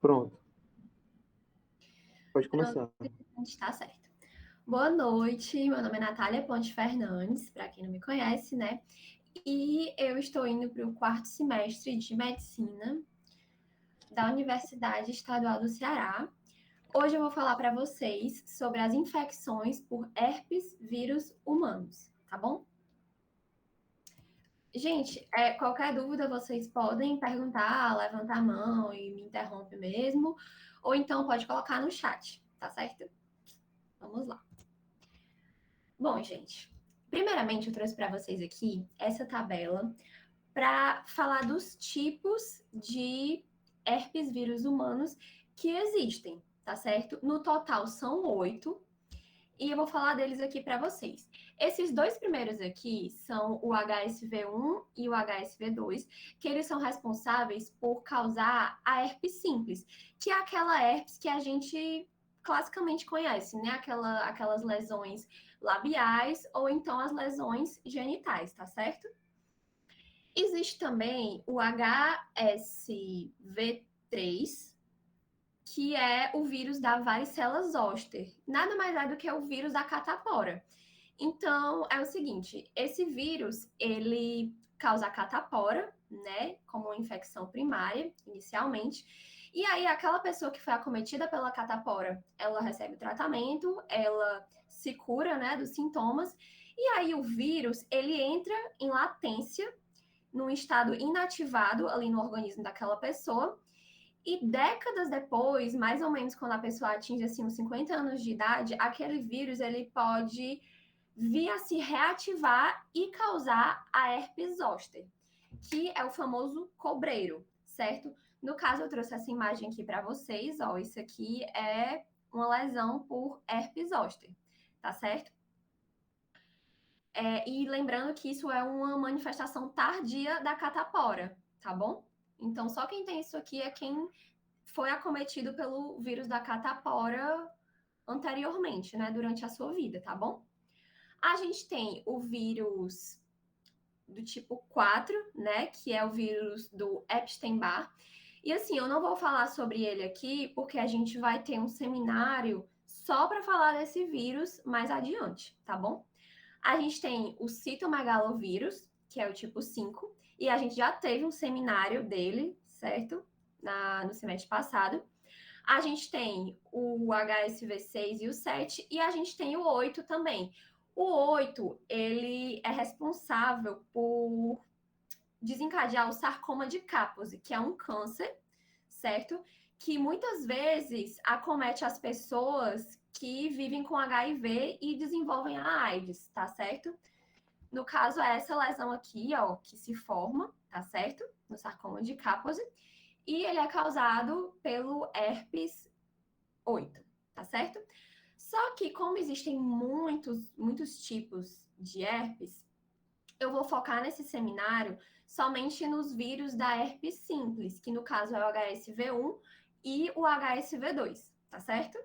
Pronto, pode Pronto, começar. está certo. Boa noite, meu nome é Natália Ponte Fernandes, para quem não me conhece, né? E eu estou indo para o quarto semestre de Medicina da Universidade Estadual do Ceará. Hoje eu vou falar para vocês sobre as infecções por herpes vírus humanos, tá bom? Gente, qualquer dúvida vocês podem perguntar, levantar a mão e me interrompe mesmo, ou então pode colocar no chat, tá certo? Vamos lá. Bom, gente, primeiramente eu trouxe para vocês aqui essa tabela para falar dos tipos de herpes vírus humanos que existem, tá certo? No total são 8 e eu vou falar deles aqui para vocês. Esses dois primeiros aqui são o HSV1 e o HSV2, que eles são responsáveis por causar a herpes simples, que é aquela herpes que a gente classicamente conhece, né? Aquelas lesões labiais ou então as lesões genitais, tá certo? Existe também o HSV3, que é o vírus da varicela zoster. Nada mais é do que o vírus da catapora. Então, é o seguinte, esse vírus, ele causa a catapora, né, como uma infecção primária, inicialmente, e aí aquela pessoa que foi acometida pela catapora, ela recebe o tratamento, ela se cura, né, dos sintomas, e aí o vírus, ele entra em latência, num estado inativado ali no organismo daquela pessoa, e décadas depois, mais ou menos quando a pessoa atinge assim, uns 50 anos de idade, aquele vírus ele pode vir a se reativar e causar a herpes zoster, que é o famoso cobreiro, certo? No caso, eu trouxe essa imagem aqui para vocês, ó, isso aqui é uma lesão por herpes zoster, tá certo? E lembrando que isso é uma manifestação tardia da catapora, tá bom? Então, só quem tem isso aqui é quem foi acometido pelo vírus da catapora anteriormente, né, durante a sua vida, tá bom? A gente tem o vírus do tipo 4, né, que é o vírus do Epstein-Barr. E assim, eu não vou falar sobre ele aqui, porque a gente vai ter um seminário só para falar desse vírus mais adiante, tá bom? A gente tem o citomegalovírus, que é o tipo 5, e a gente já teve um seminário dele, certo? No semestre passado. A gente tem o HSV6 e o 7, e a gente tem o 8 também. O 8, ele é responsável por desencadear o sarcoma de Kaposi, que é um câncer, certo? Que muitas vezes acomete as pessoas que vivem com HIV e desenvolvem a AIDS, tá certo? No caso, é essa lesão aqui, ó, que se forma, tá certo? No sarcoma de Kaposi. E ele é causado pelo herpes 8, tá certo? Só que, como existem muitos tipos de herpes, eu vou focar nesse seminário somente nos vírus da herpes simples, que no caso é o HSV1 e o HSV2, tá certo?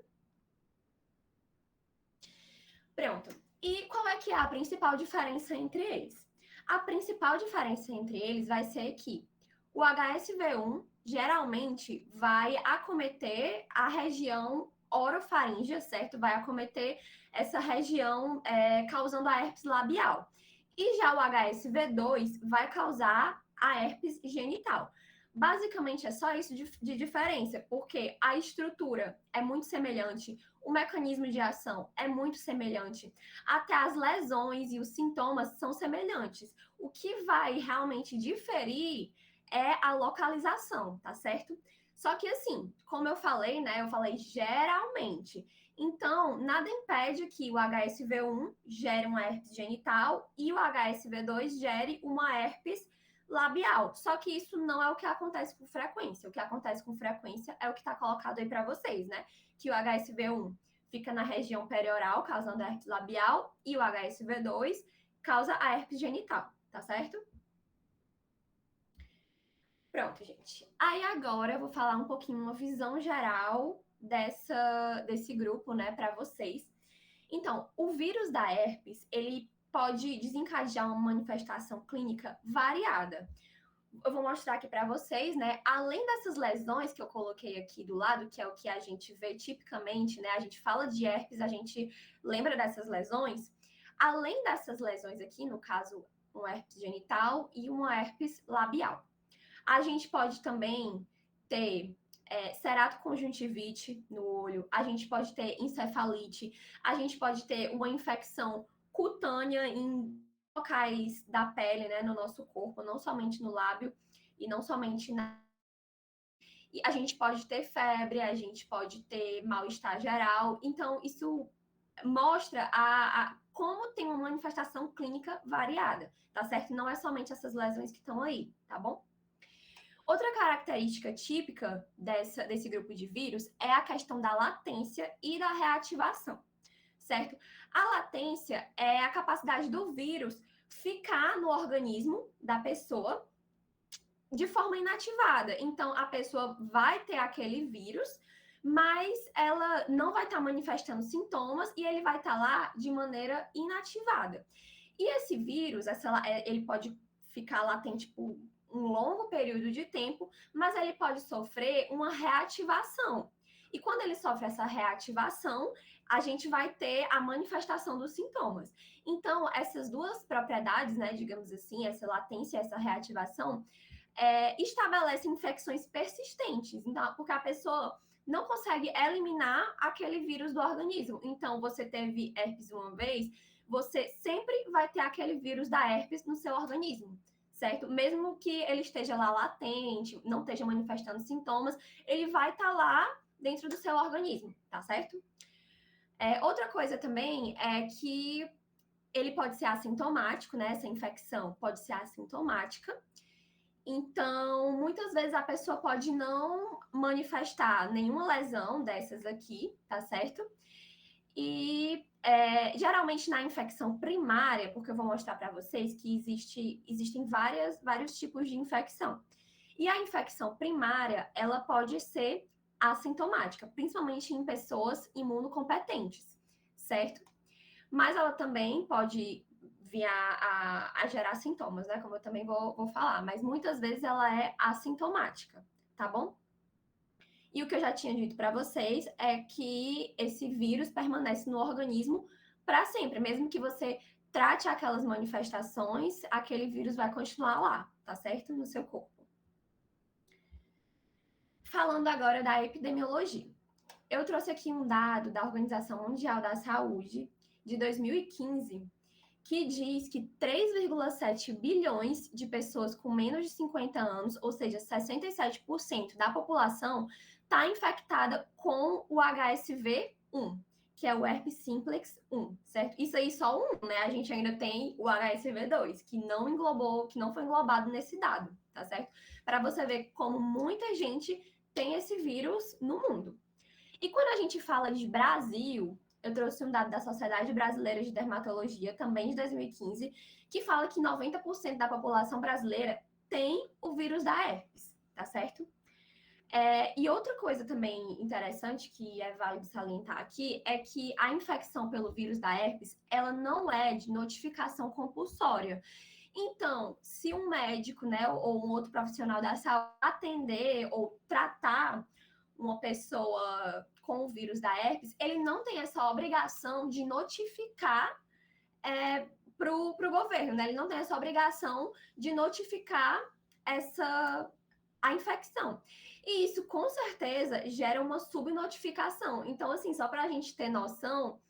Pronto. E qual é que é a principal diferença entre eles? A principal diferença entre eles vai ser que o HSV1 geralmente vai acometer a região orofaríngea, certo? Vai acometer essa região causando a herpes labial. E já o HSV2 vai causar a herpes genital. Basicamente é só isso de diferença, porque a estrutura é muito semelhante, o mecanismo de ação é muito semelhante, até as lesões e os sintomas são semelhantes. O que vai realmente diferir é a localização, tá certo? Só que assim, como eu falei, né? Eu falei geralmente. Então, nada impede que o HSV1 gere uma herpes genital e o HSV2 gere uma herpes labial. Só que isso não é o que acontece com frequência. O que acontece com frequência é o que está colocado aí para vocês, né? Que o HSV1 fica na região perioral, causando a herpes labial, e o HSV2 causa a herpes genital, tá certo? Pronto, gente. Aí agora eu vou falar um pouquinho, uma visão geral desse grupo, né, para vocês. Então, o vírus da herpes, ele pode desencadear uma manifestação clínica variada. eu vou mostrar aqui para vocês, né? Além dessas lesões que eu coloquei aqui do lado, que é o que a gente vê tipicamente, né? A gente fala de herpes, a gente lembra dessas lesões. Além dessas lesões aqui, no caso, um herpes genital e uma herpes labial. A gente pode também ter ceratoconjuntivite no olho, a gente pode ter encefalite, a gente pode ter uma infecção cutânea em locais da pele, né, no nosso corpo, não somente no lábio e não somente na. E a gente pode ter febre, a gente pode ter mal-estar geral. Então, isso mostra como tem uma manifestação clínica variada, tá certo? Não é somente essas lesões que estão aí, tá bom? Outra característica típica desse grupo de vírus é a questão da latência e da reativação, certo? A latência é a capacidade do vírus ficar no organismo da pessoa de forma inativada. Então, a pessoa vai ter aquele vírus, mas ela não vai estar manifestando sintomas e ele vai estar lá de maneira inativada. E esse vírus, ele pode ficar latente por um longo período de tempo, mas ele pode sofrer uma reativação. E quando ele sofre essa reativação, a gente vai ter a manifestação dos sintomas. Então, essas duas propriedades, né, digamos assim, essa latência e essa reativação, estabelece infecções persistentes, então, porque a pessoa não consegue eliminar aquele vírus do organismo. Então, você teve herpes uma vez, você sempre vai ter aquele vírus da herpes no seu organismo, certo? Mesmo que ele esteja lá latente, não esteja manifestando sintomas, ele vai estar lá dentro do seu organismo, tá certo? Outra coisa também é que ele pode ser assintomático, né? Essa infecção pode ser assintomática. Então, muitas vezes a pessoa pode não manifestar nenhuma lesão dessas aqui, tá certo? E geralmente na infecção primária, porque eu vou mostrar para vocês que existem vários tipos de infecção. E a infecção primária, ela pode ser assintomática, principalmente em pessoas imunocompetentes, certo? Mas ela também pode vir a gerar sintomas, né? Como eu também vou falar. Mas muitas vezes ela é assintomática, tá bom? E o que eu já tinha dito para vocês é que esse vírus permanece no organismo para sempre. Mesmo que você trate aquelas manifestações, aquele vírus vai continuar lá, tá certo? No seu corpo. Falando agora da epidemiologia. Eu trouxe aqui um dado da Organização Mundial da Saúde de 2015, que diz que 3,7 bilhões de pessoas com menos de 50 anos, ou seja, 67% da população, está infectada com o HSV-1, que é o herpes simplex 1, certo? Isso aí só um, né? A gente ainda tem o HSV-2, que não foi englobado nesse dado, tá certo? Para você ver como muita gente tem esse vírus no mundo. E quando a gente fala de Brasil, eu trouxe um dado da Sociedade Brasileira de Dermatologia, também de 2015, que fala que 90% da população brasileira tem o vírus da herpes, tá certo? E outra coisa também interessante que é válido salientar aqui é que a infecção pelo vírus da herpes, ela não é de notificação compulsória. Então, se um médico, né, ou um outro profissional da saúde atender ou tratar uma pessoa com o vírus da herpes, ele não tem essa obrigação de notificar para o governo, né? Ele não tem essa obrigação de notificar a infecção. E isso, com certeza, gera uma subnotificação. Então, assim, só para a gente ter noção,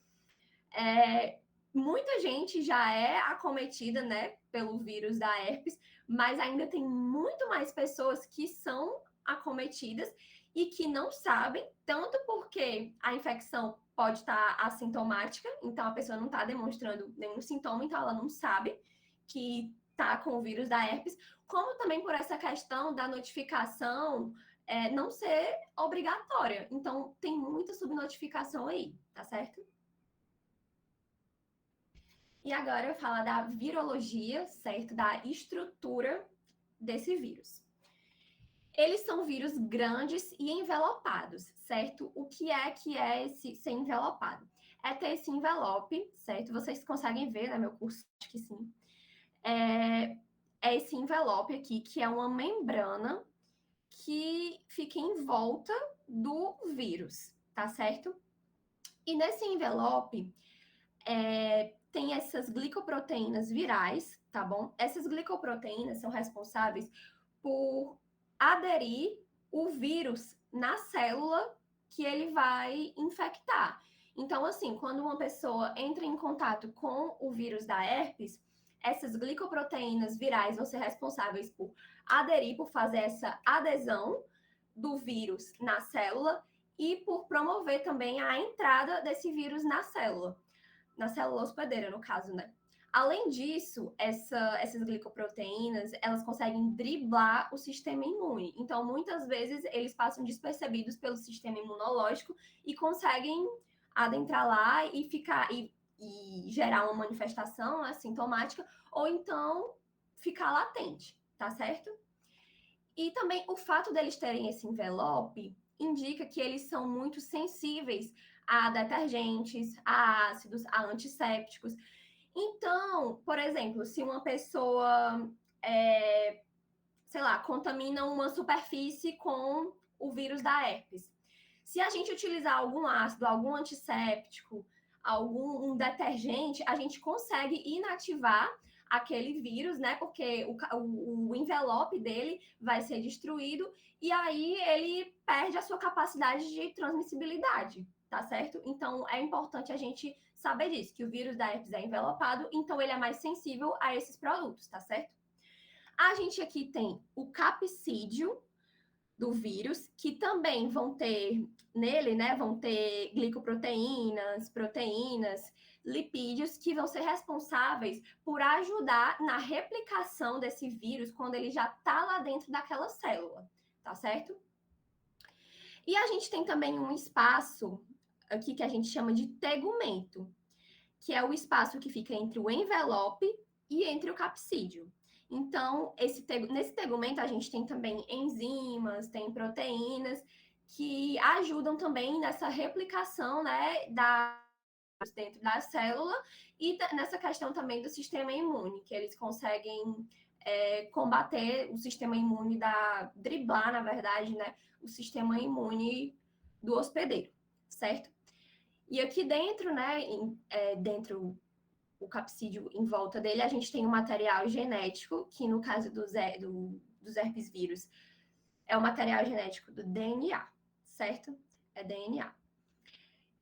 muita gente já é acometida, né, pelo vírus da herpes, mas ainda tem muito mais pessoas que são acometidas e que não sabem, tanto porque a infecção pode estar assintomática, então a pessoa não está demonstrando nenhum sintoma, então ela não sabe que está com o vírus da herpes, como também por essa questão da notificação não ser obrigatória. Então, tem muita subnotificação aí, tá certo? E agora eu falo da virologia, certo? Da estrutura desse vírus. Eles são vírus grandes e envelopados, certo? O que é esse ser envelopado? É ter esse envelope, certo? Vocês conseguem ver, né? Meu curso, acho que sim. é esse envelope aqui, que é uma membrana que fica em volta do vírus, tá certo? E nesse envelope tem essas glicoproteínas virais, tá bom? Essas glicoproteínas são responsáveis por aderir o vírus na célula que ele vai infectar. Então, assim, quando uma pessoa entra em contato com o vírus da herpes, essas glicoproteínas virais vão ser responsáveis por aderir, por fazer essa adesão do vírus na célula e por promover também a entrada desse vírus na célula hospedeira, no caso, né? Além disso, essas glicoproteínas, elas conseguem driblar o sistema imune. Então, muitas vezes, eles passam despercebidos pelo sistema imunológico e conseguem adentrar lá e ficar e gerar uma manifestação assintomática, ou então ficar latente, tá certo? E também o fato deles terem esse envelope indica que eles são muito sensíveis a detergentes, a ácidos, a antissépticos. Então, por exemplo, se uma pessoa, sei lá, contamina uma superfície com o vírus da herpes, se a gente utilizar algum ácido, algum antisséptico, algum detergente, a gente consegue inativar aquele vírus, né? Porque o envelope dele vai ser destruído e aí ele perde a sua capacidade de transmissibilidade, tá certo? Então é importante a gente saber disso, que o vírus da herpes é envelopado, então ele é mais sensível a esses produtos, tá certo? A gente aqui tem o capsídio do vírus, que também vão ter nele, né, vão ter glicoproteínas, proteínas, lipídios, que vão ser responsáveis por ajudar na replicação desse vírus quando ele já está lá dentro daquela célula, tá certo? E a gente tem também um espaço aqui que a gente chama de tegumento, que é o espaço que fica entre o envelope e entre o capsídio. Então, nesse tegumento, a gente tem também enzimas, tem proteínas que ajudam também nessa replicação, né, dentro da célula e nessa questão também do sistema imune, que eles conseguem combater o sistema imune driblar, na verdade, né, o sistema imune do hospedeiro, certo? E aqui dentro, né, dentro o capsídio em volta dele, a gente tem um material genético, que no caso dos herpes vírus, é o material genético do DNA, certo? É DNA.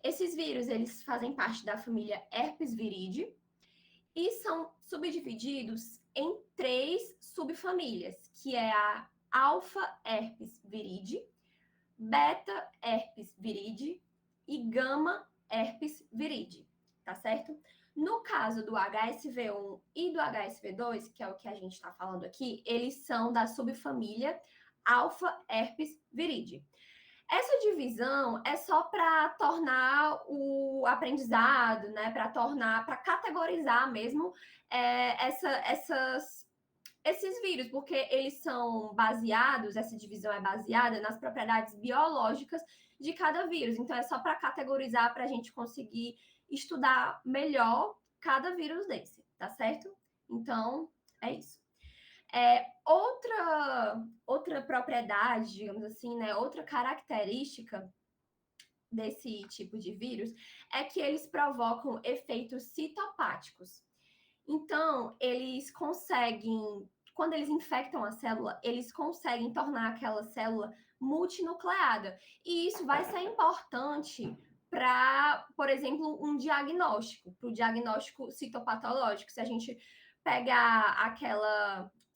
Esses vírus, eles fazem parte da família Herpes viridae e são subdivididos em 3 subfamílias, que é a alfa herpes viridae, beta herpes viridae e gama herpes viridae, tá certo? No caso do HSV1 e do HSV2, que é o que a gente está falando aqui, eles são da subfamília alfa herpes viridae. Essa divisão é só para tornar o aprendizado, né? Para categorizar mesmo esses vírus, porque eles são baseados, essa divisão é baseada nas propriedades biológicas de cada vírus. Então, é só para categorizar, para a gente conseguir estudar melhor cada vírus desse, tá certo? Então, é isso. Outra propriedade, digamos assim, né? Outra característica desse tipo de vírus é que eles provocam efeitos citopáticos. Então, eles conseguem, quando eles infectam a célula, eles conseguem tornar aquela célula multinucleada. E isso vai ser importante para, por exemplo, para o diagnóstico citopatológico. Se a gente pegar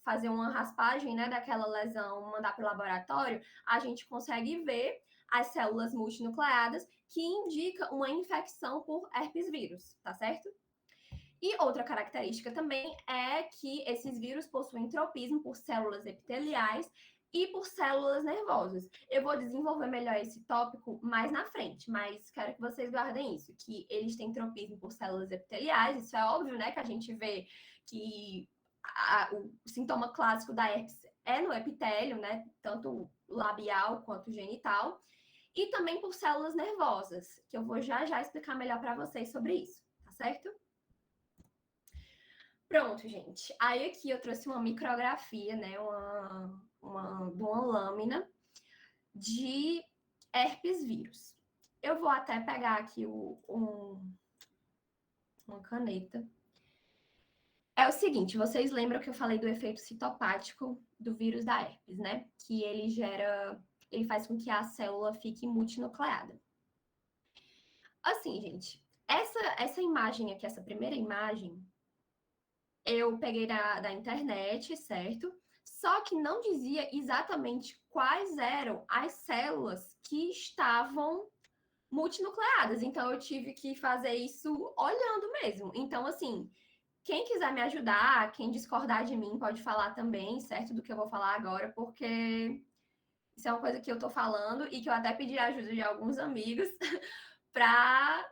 fazer uma raspagem, né, daquela lesão, mandar para o laboratório, a gente consegue ver as células multinucleadas, que indica uma infecção por herpes vírus, tá certo? E outra característica também é que esses vírus possuem tropismo por células epiteliais e por células nervosas. Eu vou desenvolver melhor esse tópico mais na frente, mas quero que vocês guardem isso, que eles têm tropismo por células epiteliais, isso é óbvio, né, que a gente vê que o sintoma clássico da herpes é no epitélio, né, tanto labial quanto genital, e também por células nervosas, que eu vou já explicar melhor para vocês sobre isso, tá certo? Pronto, gente. Aí aqui eu trouxe uma micrografia, né? De uma lâmina de herpes vírus. Eu vou até pegar aqui uma caneta. É o seguinte, vocês lembram que eu falei do efeito citopático do vírus da herpes, né? Que ele faz com que a célula fique multinucleada. Assim, gente, essa imagem aqui, essa primeira imagem, eu peguei da internet, certo? Só que não dizia exatamente quais eram as células que estavam multinucleadas. Então, eu tive que fazer isso olhando mesmo. Então, assim, quem quiser me ajudar, quem discordar de mim, pode falar também, certo? Do que eu vou falar agora, porque isso é uma coisa que eu tô falando e que eu até pedi a ajuda de alguns amigos para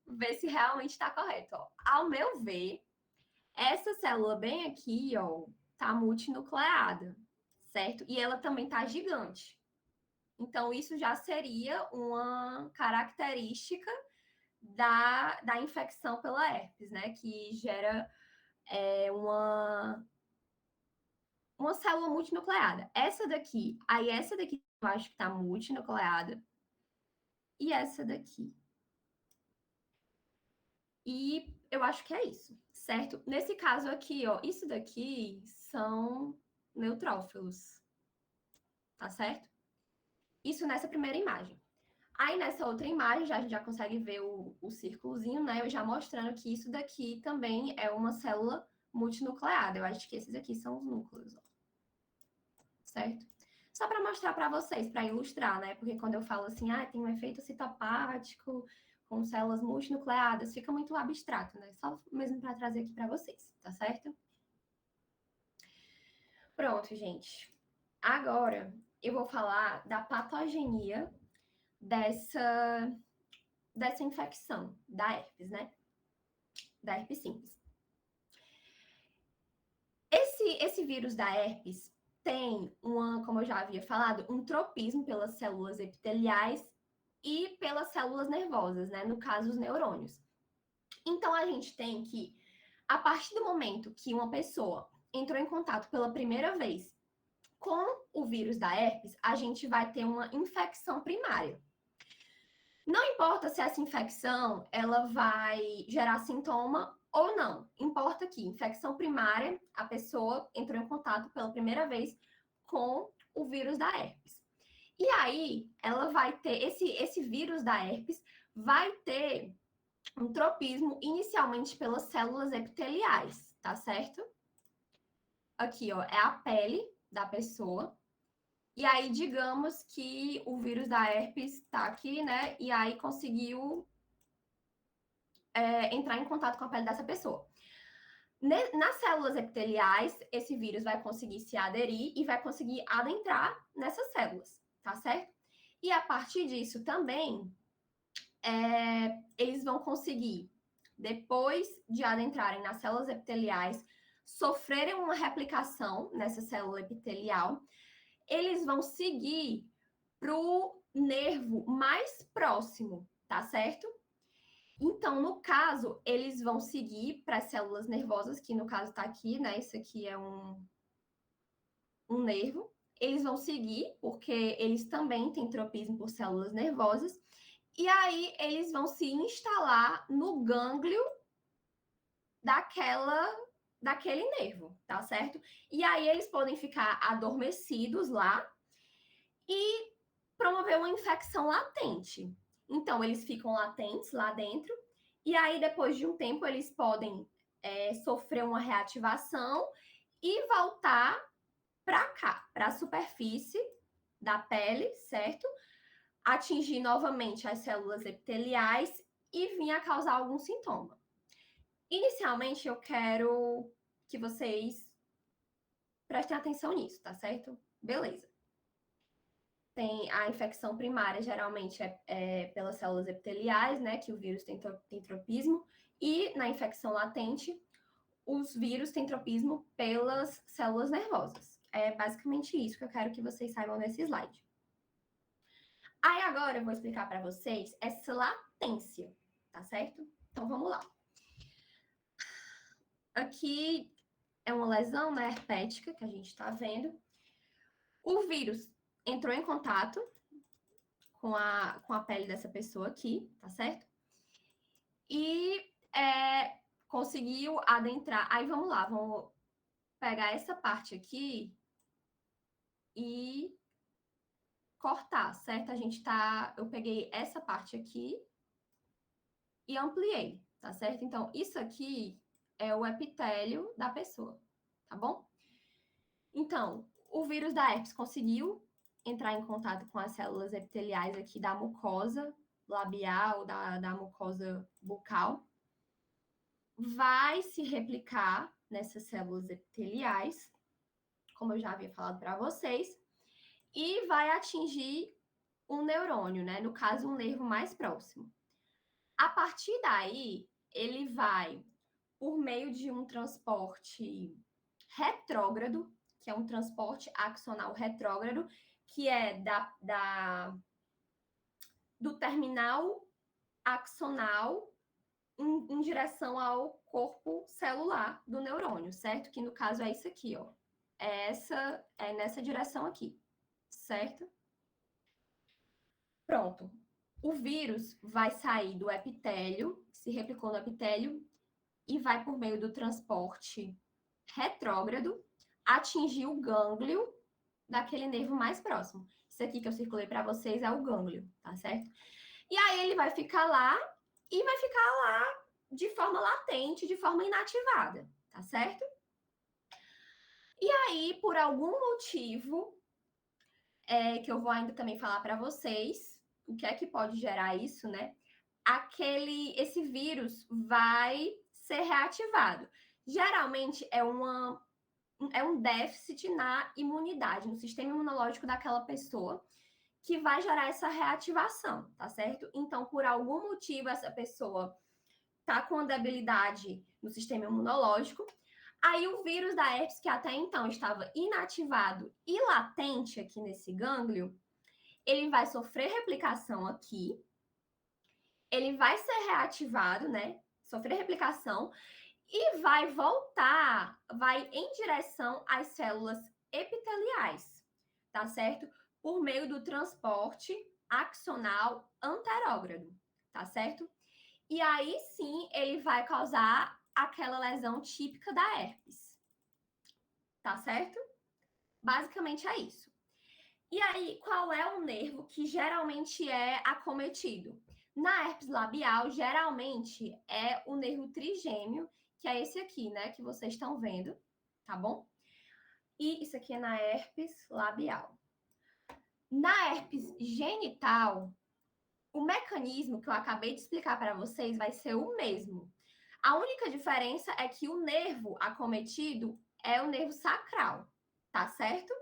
ver se realmente está correto. Ó. Ao meu ver, essa célula bem aqui, ó, tá multinucleada, certo? E ela também tá gigante. Então, isso já seria uma característica da infecção pela herpes, né? Que gera uma célula multinucleada. Essa daqui eu acho que tá multinucleada. E essa daqui. E eu acho que é isso, certo? Nesse caso aqui, ó, isso daqui são neutrófilos, tá certo? Isso nessa primeira imagem. Aí nessa outra imagem, a gente já consegue ver o círculozinho, né? Eu já mostrando que isso daqui também é uma célula multinucleada. Eu acho que esses aqui são os núcleos, ó. Certo? Só para mostrar para vocês, para ilustrar, né? Porque quando eu falo assim, tem um efeito citopático com células multinucleadas, fica muito abstrato, né? Só mesmo para trazer aqui para vocês, tá certo? Pronto, gente. Agora eu vou falar da patogenia dessa infecção da herpes, né? Da herpes simples. Esse vírus da herpes tem como eu já havia falado, um tropismo pelas células epiteliais e pelas células nervosas, né? No caso, os neurônios. Então, a gente tem que, a partir do momento que uma pessoa entrou em contato pela primeira vez com o vírus da herpes, a gente vai ter uma infecção primária. Não importa se essa infecção ela vai gerar sintoma ou não. Importa que infecção primária, a pessoa entrou em contato pela primeira vez com o vírus da herpes. E aí, ela vai ter esse vírus da herpes vai ter um tropismo inicialmente pelas células epiteliais, tá certo? Aqui, ó, é a pele da pessoa. E aí, digamos que o vírus da herpes tá aqui, né? E aí conseguiu entrar em contato com a pele dessa pessoa. Nas células epiteliais, esse vírus vai conseguir se aderir e vai conseguir adentrar nessas células, tá certo? E a partir disso também, eles vão conseguir, depois de adentrarem nas células epiteliais, sofrerem uma replicação nessa célula epitelial, eles vão seguir para o nervo mais próximo, tá certo? Então, no caso, eles vão seguir para as células nervosas, que no caso está aqui, né? Isso aqui é um nervo. Eles vão seguir, porque eles também têm tropismo por células nervosas. E aí, eles vão se instalar no gânglio daquele nervo, tá certo? E aí, eles podem ficar adormecidos lá e promover uma infecção latente. Então, eles ficam latentes lá dentro. E aí, depois de um tempo, eles podem sofrer uma reativação e voltar para cá, para a superfície da pele, certo? Atingir novamente as células epiteliais e vir a causar algum sintoma. Inicialmente, eu quero que vocês prestem atenção nisso, tá certo? Beleza. Tem a infecção primária, geralmente é pelas células epiteliais, né? Que o vírus tem tropismo. E na infecção latente, os vírus têm tropismo pelas células nervosas. É basicamente isso que eu quero que vocês saibam nesse slide. Aí agora eu vou explicar para vocês essa latência, tá certo? Então vamos lá. aqui é uma lesão, né, herpética, que a gente está vendo. O vírus entrou em contato com a pele dessa pessoa aqui, tá certo? E conseguiu adentrar. Aí vamos lá, vamos pegar essa parte aqui e cortar, certo? Eu peguei essa parte aqui e ampliei, tá certo? Então, isso aqui é o epitélio da pessoa, tá bom? Então, o vírus da herpes conseguiu entrar em contato com as células epiteliais aqui da mucosa labial, da mucosa bucal, vai se replicar nessas células epiteliais, como eu já havia falado para vocês, e vai atingir um neurônio, né? No caso, um nervo mais próximo. A partir daí, ele vai, por meio de um transporte retrógrado, que é um transporte axonal retrógrado, que é do terminal axonal em direção ao corpo celular do neurônio, certo? Que no caso é isso aqui, ó. É nessa direção aqui, certo? Pronto. O vírus vai sair do epitélio, se replicou no epitélio, e vai por meio do transporte retrógrado atingir o gânglio daquele nervo mais próximo. Isso aqui que eu circulei para vocês é o gânglio, tá certo? E aí ele vai ficar lá e vai ficar lá de forma latente, de forma inativada, tá certo? E aí, por algum motivo, que eu vou ainda também falar para vocês, o que é que pode gerar isso, né? Esse vírus vai ser reativado. Geralmente é um déficit na imunidade, no sistema imunológico daquela pessoa, que vai gerar essa reativação, tá certo? Então, por algum motivo, essa pessoa tá com debilidade no sistema imunológico. Aí o vírus da herpes, que até então estava inativado e latente aqui nesse gânglio, ele vai sofrer replicação aqui, ele vai ser reativado, né? Sofrer replicação e vai voltar, vai em direção às células epiteliais, tá certo? Por meio do transporte axonal anterógrado, tá certo? E aí sim ele vai causar aquela lesão típica da herpes, tá certo? Basicamente é isso. E aí, qual é o nervo que geralmente é acometido? Na herpes labial, geralmente é o nervo trigêmeo, que é esse aqui, né, que vocês estão vendo, tá bom? E isso aqui é na herpes labial. Na herpes genital, o mecanismo que eu acabei de explicar para vocês vai ser o mesmo. A única diferença é que o nervo acometido é o nervo sacral, tá certo?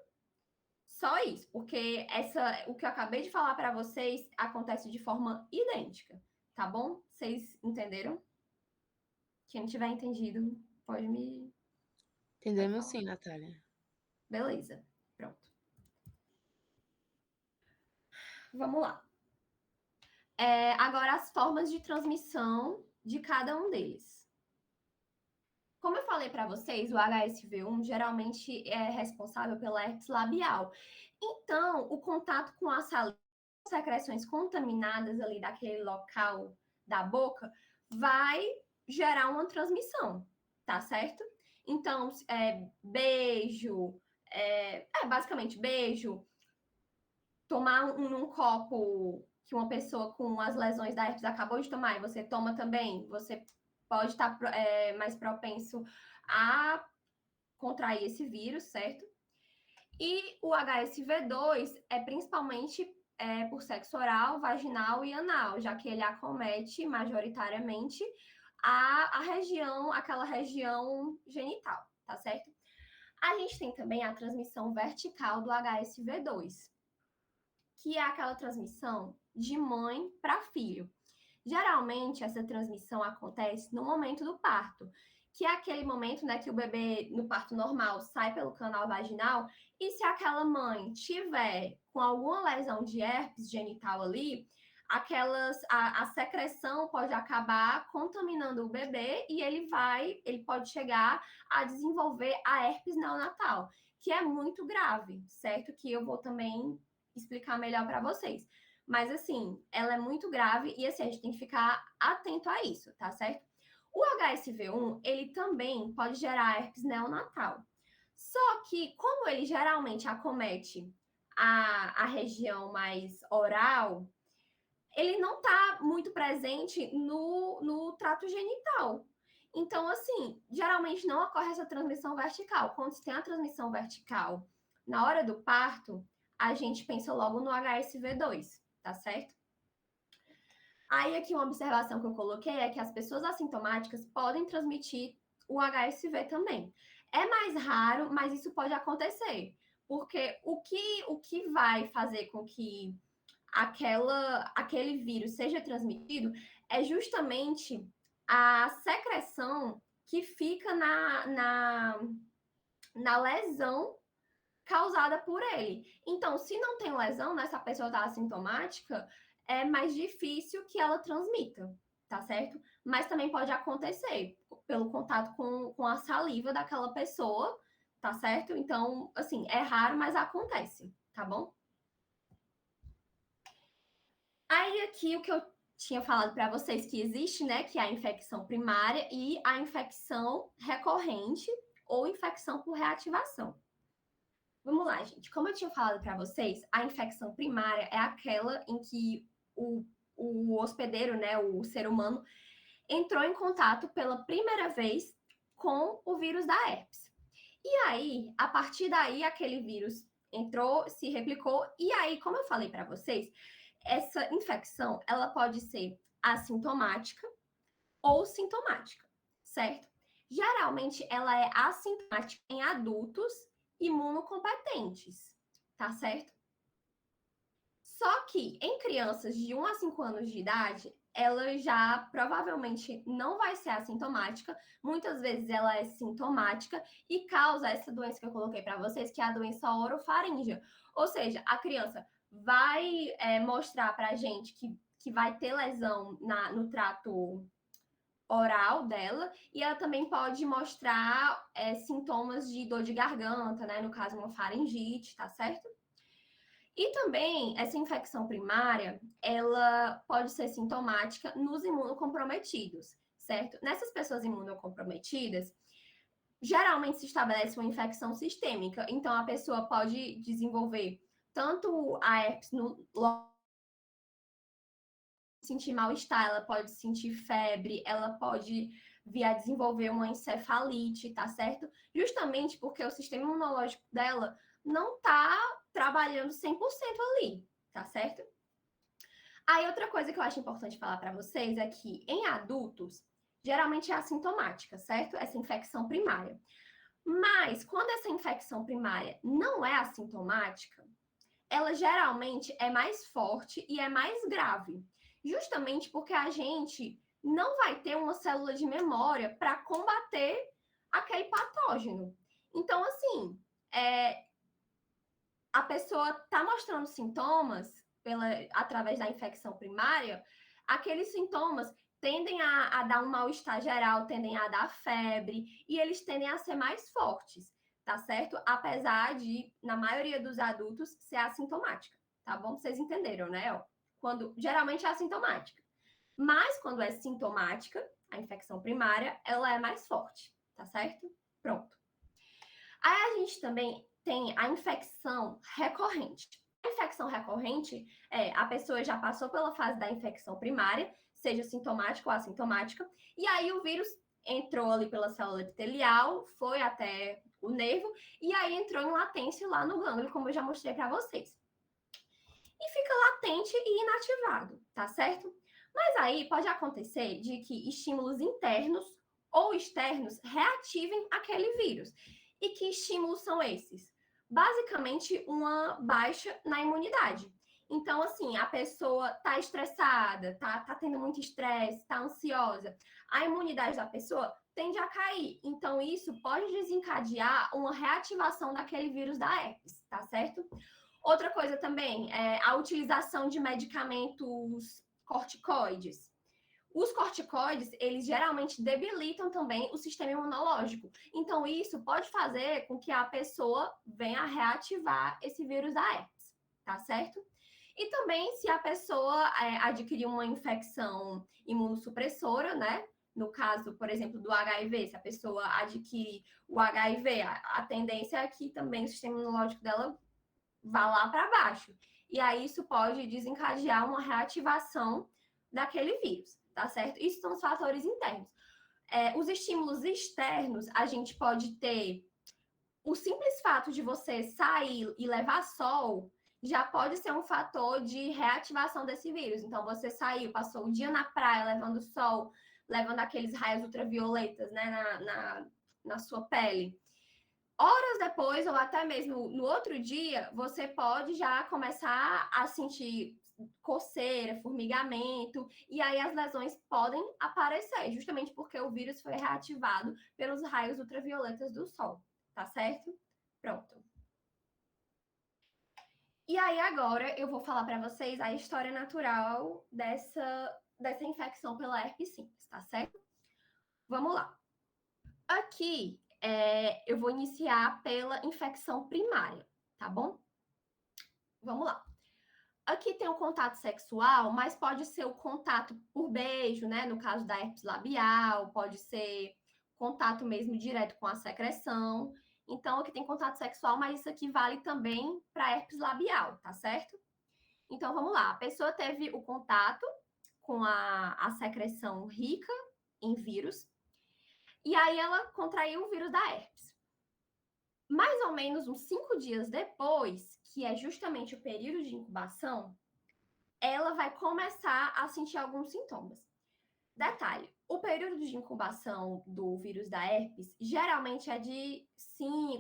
Só isso, porque o que eu acabei de falar para vocês acontece de forma idêntica, tá bom? Vocês entenderam? Quem não tiver entendido, pode me. Entendemos sim, Natália. Beleza, pronto. Vamos lá. Agora, as formas de transmissão de cada um deles. Como eu falei para vocês, o HSV1 geralmente é responsável pela herpes labial. Então, o contato com a saliva, secreções contaminadas ali daquele local da boca, vai gerar uma transmissão, tá certo? Então, beijo, basicamente beijo, tomar um copo que uma pessoa com as lesões da herpes acabou de tomar e você toma também, você pode estar mais propenso a contrair esse vírus, certo? E o HSV2 é principalmente por sexo oral, vaginal e anal, já que ele acomete majoritariamente aquela região genital, tá certo? A gente tem também a transmissão vertical do HSV2, que é aquela transmissão de mãe para filho. Geralmente, essa transmissão acontece no momento do parto, que é aquele momento, né, que o bebê, no parto normal, sai pelo canal vaginal, e se aquela mãe tiver com alguma lesão de herpes genital ali, a secreção pode acabar contaminando o bebê e ele pode chegar a desenvolver a herpes neonatal, que é muito grave, certo? Que eu vou também explicar melhor para vocês. Mas, assim, ela é muito grave e, assim, a gente tem que ficar atento a isso, tá certo? O HSV1, ele também pode gerar herpes neonatal. Só que, como ele geralmente acomete a região mais oral, ele não está muito presente no trato genital. Então, assim, geralmente não ocorre essa transmissão vertical. Quando se tem a transmissão vertical na hora do parto, a gente pensa logo no HSV2, tá certo? Aí, aqui uma observação que eu coloquei é que as pessoas assintomáticas podem transmitir o HSV também. É mais raro, mas isso pode acontecer. Porque o que vai fazer com que aquele vírus seja transmitido é justamente a secreção que fica na lesão causada por ele. Então, se não tem lesão, né, se a pessoa está assintomática, é mais difícil que ela transmita, tá certo? Mas também pode acontecer pelo contato com a saliva daquela pessoa, tá certo? Então, assim, é raro, mas acontece, tá bom? Aí aqui o que eu tinha falado para vocês que existe, né, que é a infecção primária e a infecção recorrente ou infecção por reativação. Vamos lá, gente. Como eu tinha falado para vocês, a infecção primária é aquela em que o hospedeiro, né, o ser humano, entrou em contato pela primeira vez com o vírus da herpes. E aí, a partir daí, aquele vírus entrou, se replicou, e aí, como eu falei para vocês, essa infecção, ela pode ser assintomática ou sintomática, certo? Geralmente, ela é assintomática em adultos imunocompetentes, tá certo? Só que em crianças de 1 a 5 anos de idade, ela já provavelmente não vai ser assintomática, muitas vezes ela é sintomática e causa essa doença que eu coloquei para vocês, que é a doença orofaríngea. Ou seja, a criança vai mostrar para a gente que vai ter lesão no trato oral dela, e ela também pode mostrar sintomas de dor de garganta, né? No caso, uma faringite, tá certo? E também, essa infecção primária, ela pode ser sintomática nos imunocomprometidos, certo? Nessas pessoas imunocomprometidas, geralmente se estabelece uma infecção sistêmica, então a pessoa pode desenvolver tanto a herpes no sentir mal-estar, ela pode sentir febre, ela pode vir a desenvolver uma encefalite, tá certo? Justamente porque o sistema imunológico dela não tá trabalhando 100% ali, tá certo? Aí outra coisa que eu acho importante falar para vocês é que em adultos, geralmente é assintomática, certo? Essa infecção primária. Mas quando essa infecção primária não é assintomática, ela geralmente é mais forte e é mais grave, justamente porque a gente não vai ter uma célula de memória para combater aquele patógeno. Então, assim, a pessoa está mostrando sintomas através da infecção primária, aqueles sintomas tendem a dar um mal-estar geral, tendem a dar febre, e eles tendem a ser mais fortes, tá certo? Apesar de, na maioria dos adultos, ser assintomática, tá bom? Vocês entenderam, né? Quando geralmente é assintomática. Mas quando é sintomática, a infecção primária, ela é mais forte, tá certo? Pronto. Aí a gente também tem a infecção recorrente. A infecção recorrente é a pessoa já passou pela fase da infecção primária, seja sintomática ou assintomática, e aí o vírus entrou ali pela célula epitelial, foi até o nervo, e aí entrou em latência lá no gânglio, como eu já mostrei para vocês. E fica latente e inativado, tá certo? Mas aí pode acontecer de que estímulos internos ou externos reativem aquele vírus. E que estímulos são esses? Basicamente, uma baixa na imunidade. Então, assim, a pessoa tá estressada, tá tendo muito estresse, tá ansiosa, a imunidade da pessoa tende a cair. Então, isso pode desencadear uma reativação daquele vírus da herpes, tá certo? Outra coisa também é a utilização de medicamentos corticoides. Os corticoides, eles geralmente debilitam também o sistema imunológico. Então, isso pode fazer com que a pessoa venha a reativar esse vírus da herpes, tá certo? E também, se a pessoa adquirir uma infecção imunossupressora, né? No caso, por exemplo, do HIV, se a pessoa adquirir o HIV, a tendência é que também o sistema imunológico dela vá lá para baixo. E aí isso pode desencadear uma reativação daquele vírus, tá certo? Isso são os fatores internos. Os estímulos externos, a gente pode ter o simples fato de você sair e levar sol já pode ser um fator de reativação desse vírus. Então, você saiu, passou o dia na praia levando sol, levando aqueles raios ultravioletas, né, na sua pele. Horas depois, ou até mesmo no outro dia, você pode já começar a sentir coceira, formigamento, e aí as lesões podem aparecer, justamente porque o vírus foi reativado pelos raios ultravioletas do sol, tá certo? Pronto. E aí agora eu vou falar para vocês a história natural dessa infecção pela herpes simples, tá certo? Vamos lá. Aqui eu vou iniciar pela infecção primária, tá bom? Vamos lá. Aqui tem o contato sexual, mas pode ser o contato por beijo, né? No caso da herpes labial, pode ser contato mesmo direto com a secreção. Então, aqui tem contato sexual, mas isso aqui vale também para herpes labial, tá certo? Então, vamos lá. A pessoa teve o contato com a secreção rica em vírus, e aí ela contraiu o vírus da herpes. Mais ou menos uns 5 dias depois, que é justamente o período de incubação, ela vai começar a sentir alguns sintomas. Detalhe, o período de incubação do vírus da herpes geralmente é de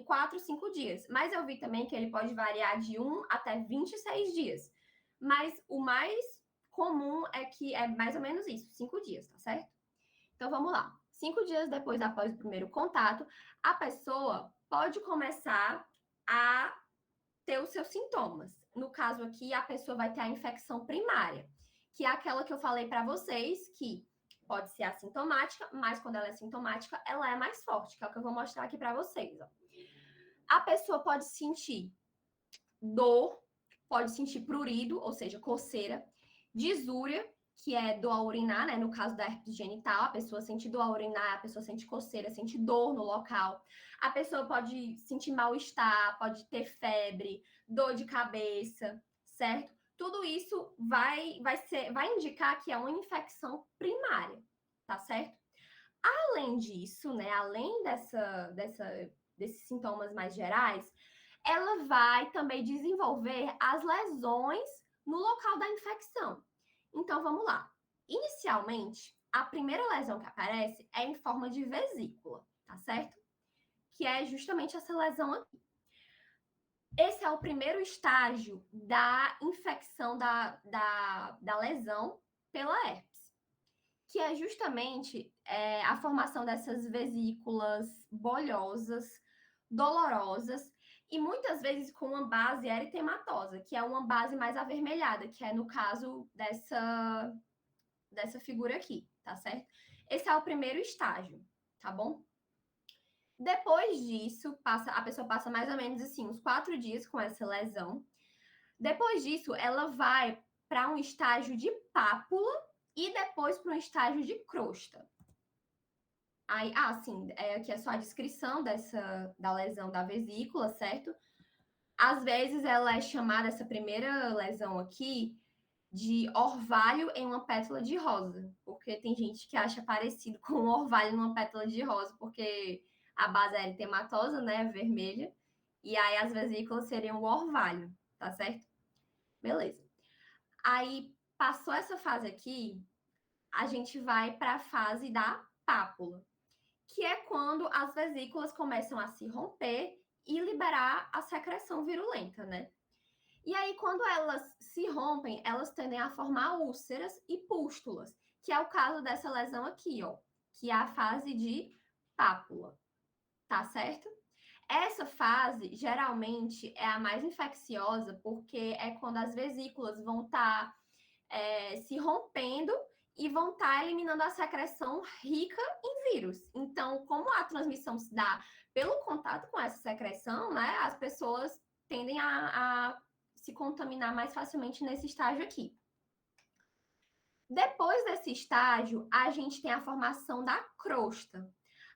4, 5 dias, mas eu vi também que ele pode variar de 1 até 26 dias. Mas o mais comum é que é mais ou menos isso, 5 dias, tá certo? Então vamos lá. 5 dias depois, após o primeiro contato, a pessoa pode começar a ter os seus sintomas. No caso aqui, a pessoa vai ter a infecção primária, que é aquela que eu falei para vocês, que pode ser assintomática, mas quando ela é sintomática, ela é mais forte, que é o que eu vou mostrar aqui para vocês. Ó. A pessoa pode sentir dor, pode sentir prurido, ou seja, coceira, disúria, que é dor ao urinar, né? No caso da herpes genital, a pessoa sente dor ao urinar, a pessoa sente coceira, sente dor no local. A pessoa pode sentir mal-estar, pode ter febre, dor de cabeça, certo? Tudo isso vai indicar que é uma infecção primária, tá certo? Além disso, né? Além desses sintomas mais gerais, ela vai também desenvolver as lesões no local da infecção. Então, vamos lá. Inicialmente, a primeira lesão que aparece é em forma de vesícula, tá certo? Que é justamente essa lesão aqui. Esse é o primeiro estágio da infecção da lesão pela herpes, que é justamente a formação dessas vesículas bolhosas, dolorosas, e muitas vezes com uma base eritematosa, que é uma base mais avermelhada, que é no caso dessa figura aqui, tá certo? Esse é o primeiro estágio, tá bom? Depois disso, a pessoa passa mais ou menos assim, uns 4 dias com essa lesão. Depois disso, ela vai para um estágio de pápula e depois para um estágio de crosta. Aí, sim, aqui é só a descrição da lesão da vesícula, certo? Às vezes ela é chamada, essa primeira lesão aqui, de orvalho em uma pétala de rosa, porque tem gente que acha parecido com um orvalho numa pétala de rosa, porque a base é eritematosa, né, vermelha, e aí as vesículas seriam o orvalho, tá certo? Beleza. Aí, passou essa fase aqui, a gente vai para a fase da pápula, que é quando as vesículas começam a se romper e liberar a secreção virulenta, né? E aí, quando elas se rompem, elas tendem a formar úlceras e pústulas, que é o caso dessa lesão aqui, ó, que é a fase de pápula, tá certo? Essa fase, geralmente, é a mais infecciosa, porque é quando as vesículas vão estar se rompendo e vão estar eliminando a secreção rica em vírus. Então, como a transmissão se dá pelo contato com essa secreção, né, as pessoas tendem a se contaminar mais facilmente nesse estágio aqui. Depois desse estágio, a gente tem a formação da crosta.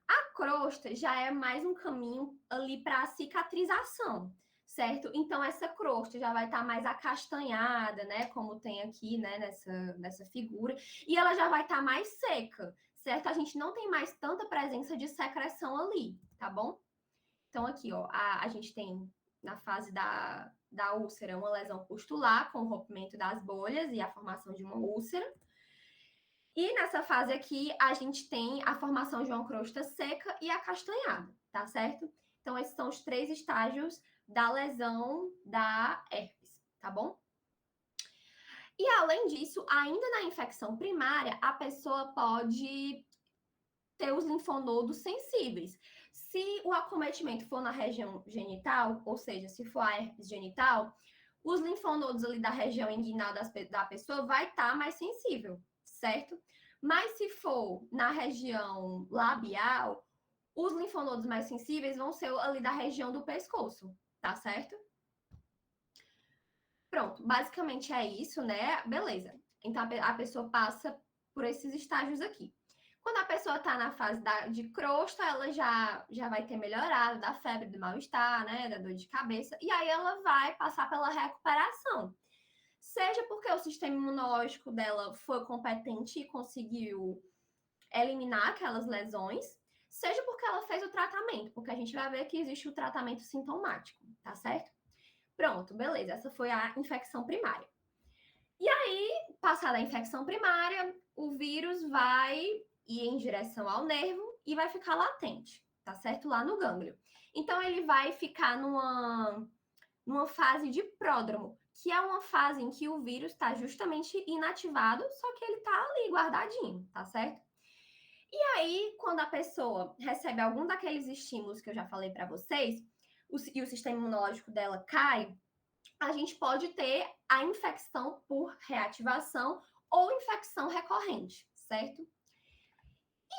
A crosta já é mais um caminho ali para a cicatrização, certo? Então, essa crosta já vai estar mais acastanhada, né? Como tem aqui, né? Nessa figura. E ela já vai estar mais seca, certo? A gente não tem mais tanta presença de secreção ali, tá bom? Então, aqui, ó, a gente tem na fase da úlcera uma lesão pustular com o rompimento das bolhas e a formação de uma úlcera. E nessa fase aqui, a gente tem a formação de uma crosta seca e acastanhada, tá certo? Então, esses são os 3 estágios da lesão da herpes, tá bom? E além disso, ainda na infecção primária, a pessoa pode ter os linfonodos sensíveis. Se o acometimento for na região genital, ou seja, se for a herpes genital, os linfonodos ali da região inguinal da pessoa vai estar mais sensível, certo? Mas se for na região labial, os linfonodos mais sensíveis vão ser ali da região do pescoço, tá certo? Pronto, basicamente é isso, né? Beleza. Então a pessoa passa por esses estágios aqui. Quando a pessoa está na fase de crosta, ela já vai ter melhorado da febre, do mal-estar, né? Da dor de cabeça. E aí ela vai passar pela recuperação. Seja porque o sistema imunológico dela foi competente e conseguiu eliminar aquelas lesões, seja porque ela fez o tratamento, porque a gente vai ver que existe o tratamento sintomático, tá certo? Pronto, beleza. Essa foi a infecção primária. E aí, passada a infecção primária, o vírus vai ir em direção ao nervo e vai ficar latente, tá certo? Lá no gânglio. Então, ele vai ficar numa fase de pródromo, que é uma fase em que o vírus está justamente inativado, só que ele está ali guardadinho, tá certo? E aí, quando a pessoa recebe algum daqueles estímulos que eu já falei para vocês, e o sistema imunológico dela cai, a gente pode ter a infecção por reativação ou infecção recorrente, certo?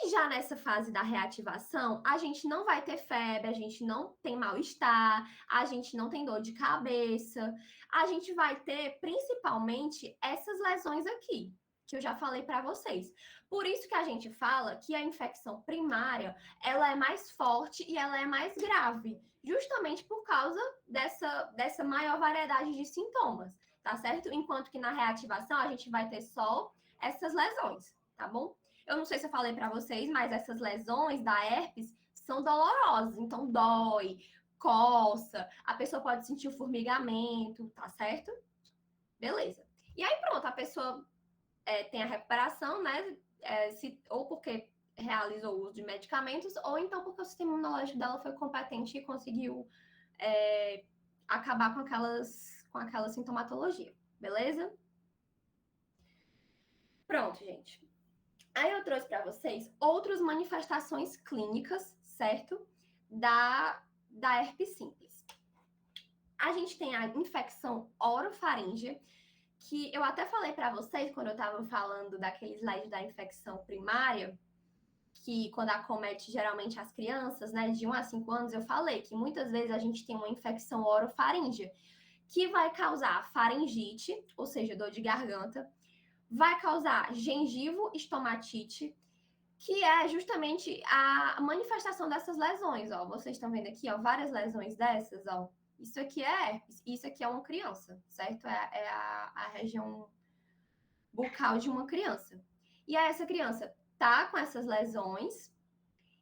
E já nessa fase da reativação, a gente não vai ter febre, a gente não tem mal-estar, a gente não tem dor de cabeça, a gente vai ter principalmente essas lesões aqui, que eu já falei para vocês. Por isso que a gente fala que a infecção primária, ela é mais forte e ela é mais grave, justamente por causa dessa maior variedade de sintomas, tá certo? Enquanto que na reativação a gente vai ter só essas lesões, tá bom? Eu não sei se eu falei para vocês, mas essas lesões da herpes são dolorosas, então dói, coça, a pessoa pode sentir o formigamento, tá certo? Beleza. E aí pronto, a pessoa tem a recuperação, né? Ou porque realizou o uso de medicamentos, ou então porque o sistema imunológico dela foi competente e conseguiu acabar com aquela sintomatologia, beleza? Pronto, gente. Aí eu trouxe para vocês outras manifestações clínicas, certo? Da herpes simples. A gente tem a infecção orofaríngea, que eu até falei para vocês quando eu estava falando daquele slide da infecção primária, que quando acomete geralmente as crianças, né, de 1 a 5 anos, eu falei que muitas vezes a gente tem uma infecção orofaríngea, que vai causar faringite, ou seja, dor de garganta, vai causar gengivo estomatite, que é justamente a manifestação dessas lesões, ó. Vocês estão vendo aqui, ó, várias lesões dessas, ó. Isso aqui é herpes, isso aqui é uma criança, certo? É a região bucal de uma criança. E aí essa criança tá com essas lesões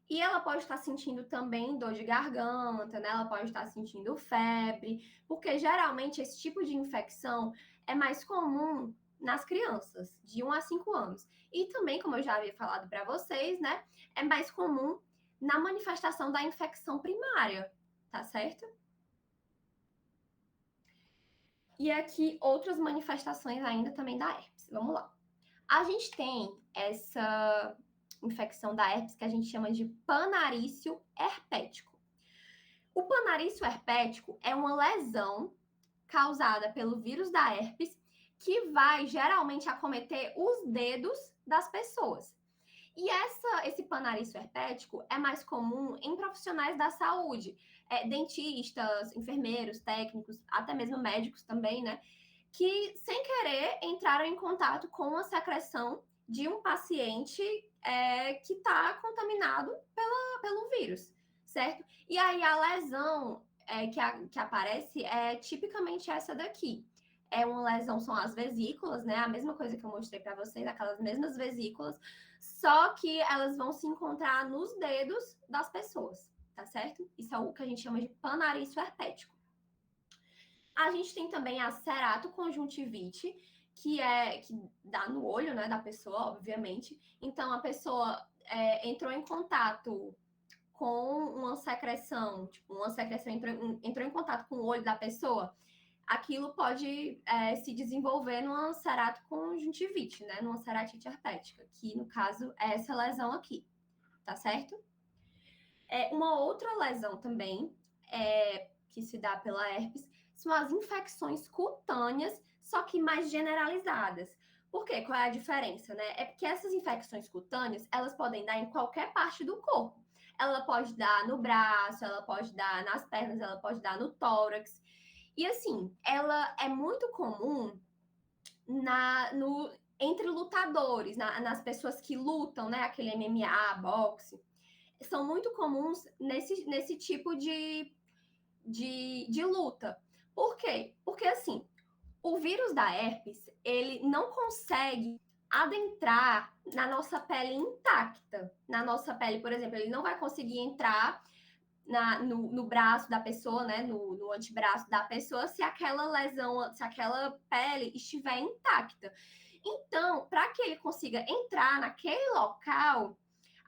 e ela pode estar sentindo também dor de garganta, né? Ela pode estar sentindo febre, porque geralmente esse tipo de infecção é mais comum nas crianças, de 1 a 5 anos. E também, como eu já havia falado para vocês, né? É mais comum na manifestação da infecção primária, tá certo? E aqui outras manifestações ainda também da herpes. Vamos lá. A gente tem essa infecção da herpes que a gente chama de panarício herpético. O panarício herpético é uma lesão causada pelo vírus da herpes que vai geralmente acometer os dedos das pessoas. E esse panarício herpético é mais comum em profissionais da saúde, dentistas, enfermeiros, técnicos, até mesmo médicos também, né? Que sem querer entraram em contato com a secreção de um paciente que está contaminado pelo vírus, certo? E aí a lesão que aparece é tipicamente essa daqui. É uma lesão, são as vesículas, né? A mesma coisa que eu mostrei para vocês, aquelas mesmas vesículas, só que elas vão se encontrar nos dedos das pessoas, tá certo? Isso é o que a gente chama de panarício herpético. A gente tem também a ceratoconjuntivite, que dá no olho, né, da pessoa, obviamente. Então, a pessoa entrou em contato com uma secreção, tipo, uma secreção entrou em contato com o olho da pessoa, aquilo pode se desenvolver numa ceratoconjuntivite, né, numa ceratite herpética, que no caso é essa lesão aqui, tá certo? Uma outra lesão também, que se dá pela herpes, são as infecções cutâneas, só que mais generalizadas. Por quê? Qual é a diferença, né? É porque essas infecções cutâneas, elas podem dar em qualquer parte do corpo. Ela pode dar no braço, ela pode dar nas pernas, ela pode dar no tórax. E assim, ela é muito comum entre lutadores, nas pessoas que lutam, né? Aquele MMA, boxe. São muito comuns nesse tipo de luta. Por quê? Porque, assim, o vírus da herpes, ele não consegue adentrar na nossa pele intacta. Na nossa pele, por exemplo, ele não vai conseguir entrar no braço da pessoa, né, no antebraço da pessoa, se aquela lesão, se aquela pele estiver intacta. Então, para que ele consiga entrar naquele local,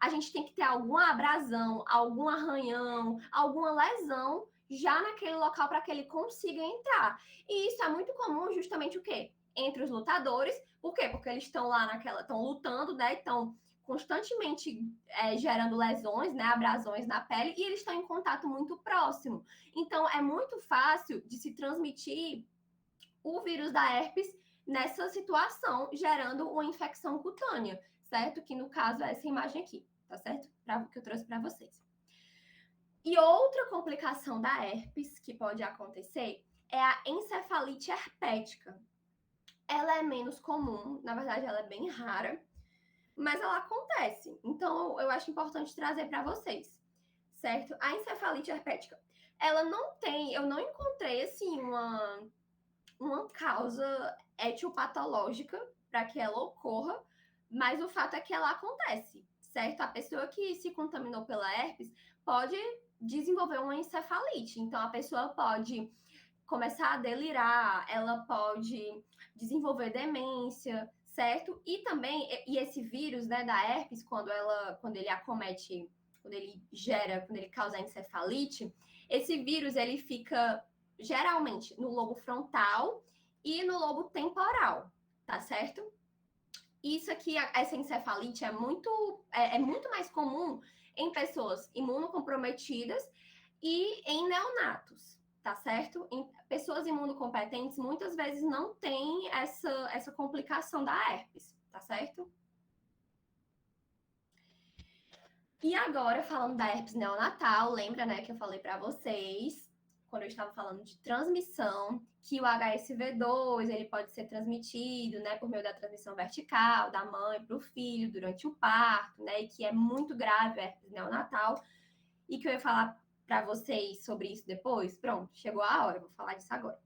a gente tem que ter alguma abrasão, algum arranhão, alguma lesão já naquele local para que ele consiga entrar. E isso é muito comum justamente o quê? Entre os lutadores. Por quê? Porque eles estão lá estão lutando, né? Estão constantemente gerando lesões, né, abrasões na pele, e eles estão em contato muito próximo. Então, é muito fácil de se transmitir o vírus da herpes nessa situação, gerando uma infecção cutânea, certo? Que no caso é essa imagem aqui, tá certo? Que eu trouxe para vocês. E outra complicação da herpes que pode acontecer é a encefalite herpética. Ela é menos comum, na verdade, ela é bem rara, mas ela acontece. Então, eu acho importante trazer para vocês, certo? A encefalite herpética, ela não tem, eu não encontrei, assim, uma causa etiopatológica para que ela ocorra, mas o fato é que ela acontece, certo? A pessoa que se contaminou pela herpes pode desenvolver uma encefalite. Então, a pessoa pode começar a delirar, ela pode desenvolver demência, certo? E também, e esse vírus, né, da herpes, quando ele acomete, quando ele causa encefalite, esse vírus, ele fica geralmente no lobo frontal e no lobo temporal, tá certo? Isso aqui, essa encefalite é muito mais comum em pessoas imunocomprometidas e em neonatos, tá certo? Em pessoas imunocompetentes muitas vezes não têm essa complicação da herpes, tá certo? E agora, falando da herpes neonatal, lembra, né, que eu falei para vocês, quando eu estava falando de transmissão, que o HSV2, ele pode ser transmitido, né, por meio da transmissão vertical, da mãe para o filho, durante o parto, né, e que é muito grave a herpes neonatal, e que eu ia falar para vocês sobre isso depois. Pronto, chegou a hora, vou falar disso agora.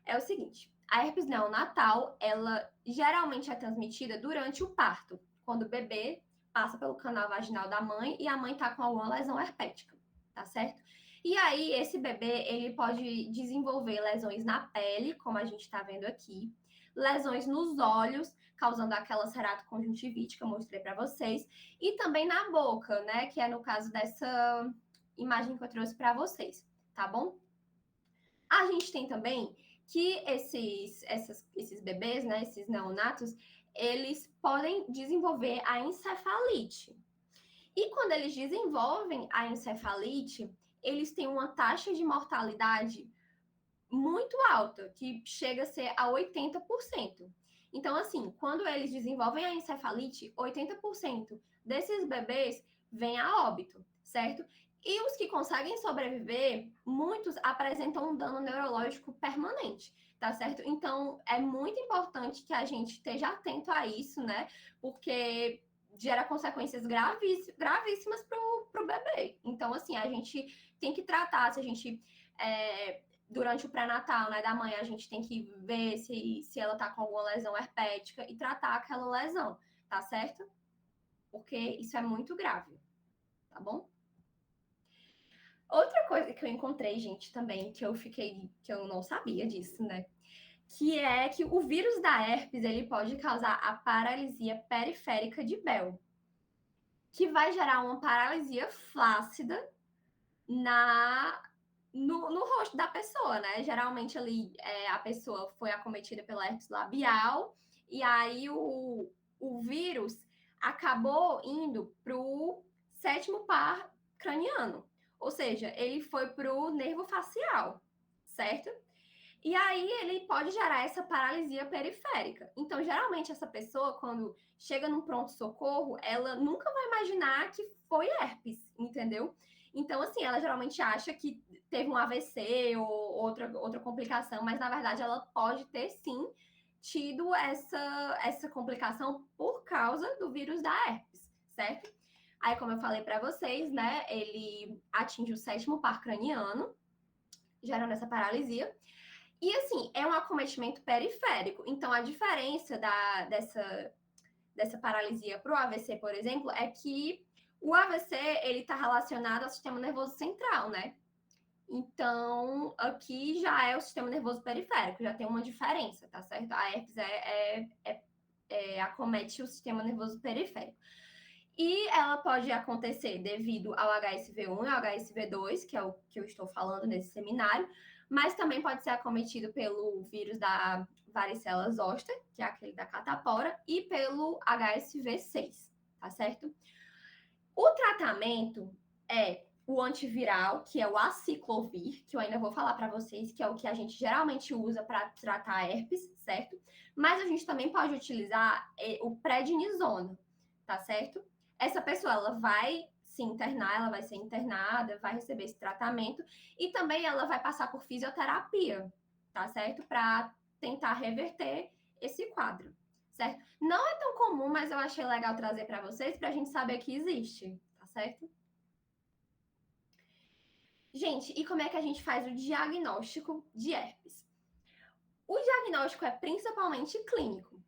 É o seguinte, a herpes neonatal, ela geralmente é transmitida durante o parto, quando o bebê passa pelo canal vaginal da mãe e a mãe tá com alguma lesão herpética, tá certo? E aí, esse bebê, ele pode desenvolver lesões na pele, como a gente tá vendo aqui, lesões nos olhos, causando aquela ceratoconjuntivite que eu mostrei para vocês, e também na boca, né, que é no caso dessa imagem que eu trouxe para vocês, tá bom? A gente tem também que esses bebês, né, esses neonatos, eles podem desenvolver a encefalite. E quando eles desenvolvem a encefalite, eles têm uma taxa de mortalidade muito alta, que chega a ser a 80%. Então, assim, quando eles desenvolvem a encefalite, 80% desses bebês vêm a óbito, certo? E os que conseguem sobreviver, muitos apresentam um dano neurológico permanente, tá certo? Então, é muito importante que a gente esteja atento a isso, né? Porque gera consequências gravíssimas para o bebê. Então, assim, a gente tem que tratar, se a gente durante o pré-natal, né, da mãe, a gente tem que ver se ela tá com alguma lesão herpética e tratar aquela lesão, tá certo? Porque isso é muito grave, tá bom? Outra coisa que eu encontrei, gente, também, que eu não sabia disso, né? Que é que o vírus da herpes, ele pode causar a paralisia periférica de Bell, que vai gerar uma paralisia flácida no rosto da pessoa, né? Geralmente ali a pessoa foi acometida pela herpes labial e aí o vírus acabou indo para o sétimo par craniano, ou seja, ele foi para o nervo facial, certo? E aí ele pode gerar essa paralisia periférica. Então, geralmente, essa pessoa, quando chega num pronto-socorro, ela nunca vai imaginar que foi herpes, entendeu? Então, assim, ela geralmente acha que teve um AVC ou outra complicação, mas na verdade ela pode ter sim tido essa complicação por causa do vírus da herpes, certo? Aí, como eu falei para vocês, né, ele atinge o sétimo par craniano, gerando essa paralisia. E assim, é um acometimento periférico. Então, a diferença dessa paralisia para o AVC, por exemplo, é que o AVC ele está relacionado ao sistema nervoso central, né? Então, aqui já é o sistema nervoso periférico, já tem uma diferença, tá certo? A herpes acomete o sistema nervoso periférico. E ela pode acontecer devido ao HSV1 e ao HSV2, que é o que eu estou falando nesse seminário, mas também pode ser acometido pelo vírus da varicela zoster, que é aquele da catapora, e pelo HSV6, tá certo? O tratamento é o antiviral, que é o aciclovir, que eu ainda vou falar para vocês, que é o que a gente geralmente usa para tratar herpes, certo? Mas a gente também pode utilizar o prednisona, tá certo? Essa pessoa, ela vai se internar, ela vai ser internada, vai receber esse tratamento e também ela vai passar por fisioterapia, tá certo? Para tentar reverter esse quadro, certo? Não é tão comum, mas eu achei legal trazer para vocês para a gente saber que existe, tá certo? Gente, e como é que a gente faz o diagnóstico de herpes? O diagnóstico é principalmente clínico.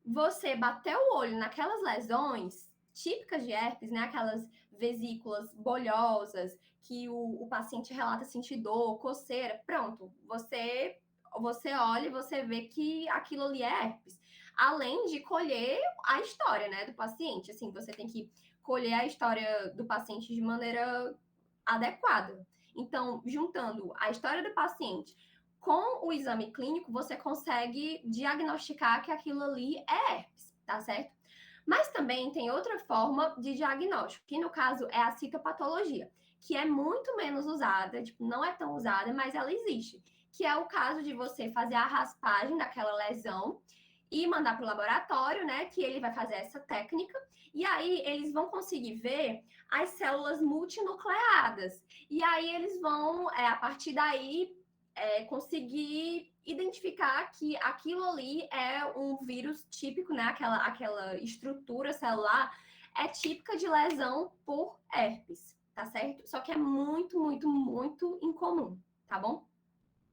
Você bater o olho naquelas lesões típicas de herpes, né? Aquelas vesículas bolhosas que o paciente relata sentir dor, coceira, pronto. Você olha e você vê que aquilo ali é herpes. Além de colher a história, né, do paciente. Assim, você tem que colher a história do paciente de maneira adequada. Então, juntando a história do paciente com o exame clínico, você consegue diagnosticar que aquilo ali é herpes, tá certo? Mas também tem outra forma de diagnóstico, que no caso é a citopatologia, que é muito menos usada, tipo, não é tão usada, mas ela existe, que é o caso de você fazer a raspagem daquela lesão e mandar para o laboratório, né, que ele vai fazer essa técnica, e aí eles vão conseguir ver as células multinucleadas, e aí eles vão, a partir daí, conseguir identificar que aquilo ali é um vírus típico, né? Aquela estrutura celular é típica de lesão por herpes, tá certo? Só que é muito, muito, muito incomum, tá bom?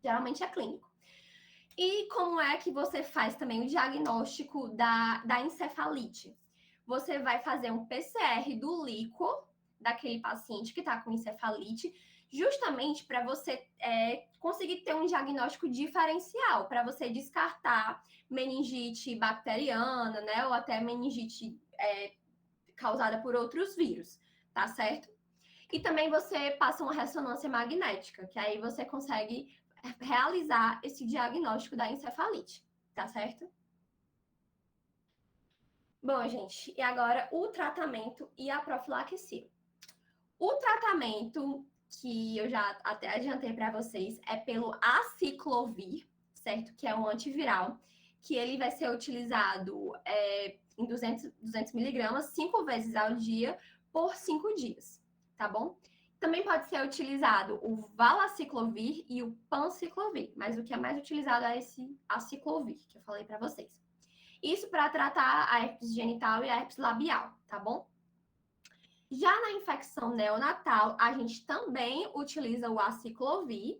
Geralmente é clínico. E como é que você faz também o diagnóstico da encefalite? Você vai fazer um PCR do líquor daquele paciente que está com encefalite, justamente para você conseguir ter um diagnóstico diferencial, para você descartar meningite bacteriana, né, ou até meningite causada por outros vírus, tá certo? E também você passa uma ressonância magnética, que aí você consegue realizar esse diagnóstico da encefalite, tá certo? Bom, gente, e agora o tratamento e a profilaxia. O tratamento que eu já até adiantei para vocês, é pelo aciclovir, certo? Que é um antiviral, que ele vai ser utilizado em 200 miligramas 5 vezes ao dia por 5 dias, tá bom? Também pode ser utilizado o valaciclovir e o panciclovir, mas o que é mais utilizado é esse aciclovir, que eu falei para vocês. Isso para tratar a herpes genital e a herpes labial, tá bom? Já na infecção neonatal, a gente também utiliza o aciclovir,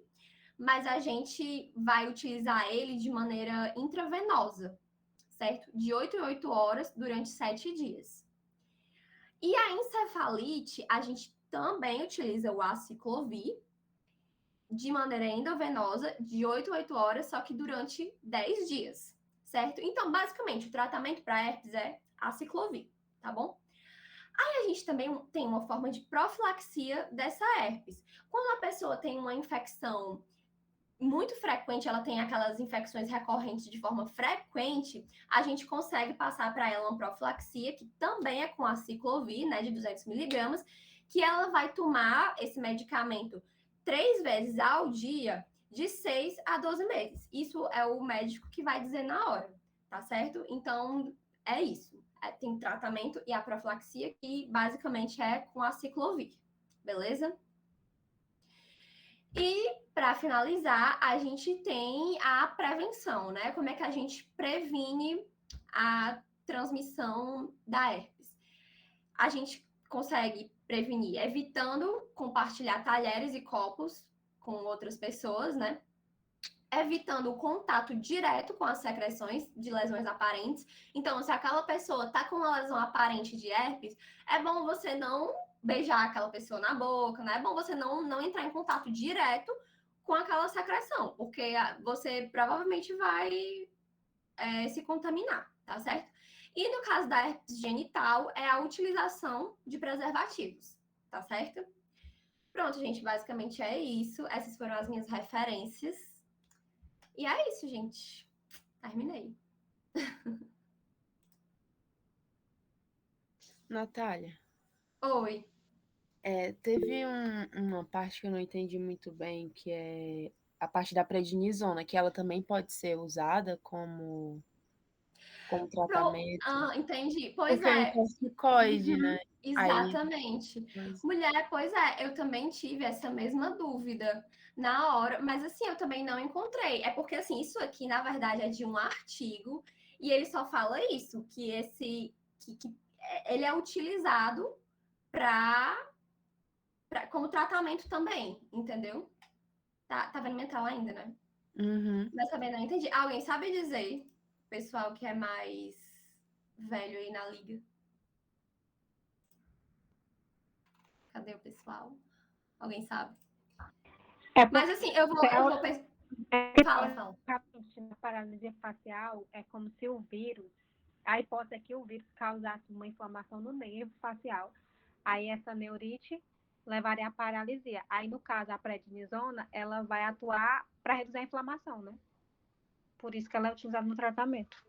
mas a gente vai utilizar ele de maneira intravenosa, certo? De 8 em 8 horas durante 7 dias. E a encefalite, a gente também utiliza o aciclovir de maneira endovenosa, de 8 a 8 horas, só que durante 10 dias, certo? Então, basicamente, o tratamento para herpes é aciclovir, tá bom? Aí a gente também tem uma forma de profilaxia dessa herpes. Quando a pessoa tem uma infecção muito frequente, ela tem aquelas infecções recorrentes de forma frequente, a gente consegue passar para ela uma profilaxia, que também é com aciclovir, né, de 200 miligramas, que ela vai tomar esse medicamento 3 vezes ao dia, de 6 a 12 meses. Isso é o médico que vai dizer na hora, tá certo? Então, é isso. Tem tratamento e a profilaxia, que basicamente é com aciclovir, beleza? E, para finalizar, a gente tem a prevenção, né? Como é que a gente previne a transmissão da herpes? A gente consegue prevenir evitando compartilhar talheres e copos com outras pessoas, né? Evitando o contato direto com as secreções de lesões aparentes. Então, se aquela pessoa tá com uma lesão aparente de herpes, é bom você não beijar aquela pessoa na boca, né? É bom você não entrar em contato direto com aquela secreção, porque você provavelmente vai se contaminar, tá certo? E no caso da herpes genital, é a utilização de preservativos, tá certo? Pronto, gente, basicamente é isso. Essas foram as minhas referências. E é isso, gente. Terminei. Natália, Oi. teve uma parte que eu não entendi muito bem, que é a parte da prednisona, que ela também pode ser usada como tratamento, Entendi. Pois porque é um é. corticoide, Uhum, né? Aí, exatamente. mas- Mulher, pois é, eu também tive essa mesma dúvida na hora, mas assim, eu também não encontrei. É porque assim, isso aqui, na verdade, é de um artigo, e ele só fala isso, que ele é utilizado para como tratamento também, entendeu? Tá vendo mental ainda, né? Uhum. Mas também não entendi. Alguém sabe dizer, pessoal que é mais velho aí na liga? Cadê o pessoal? Alguém sabe? É Mas porque assim, eu vou, eu vou pes- Fala, fala. teoricamente, na paralisia facial é como se o vírus, a hipótese é que o vírus causasse uma inflamação no nervo facial. Aí essa neurite levaria à paralisia. Aí, no caso, a prednisona, ela vai atuar para reduzir a inflamação, né? Por isso que ela é utilizada no tratamento.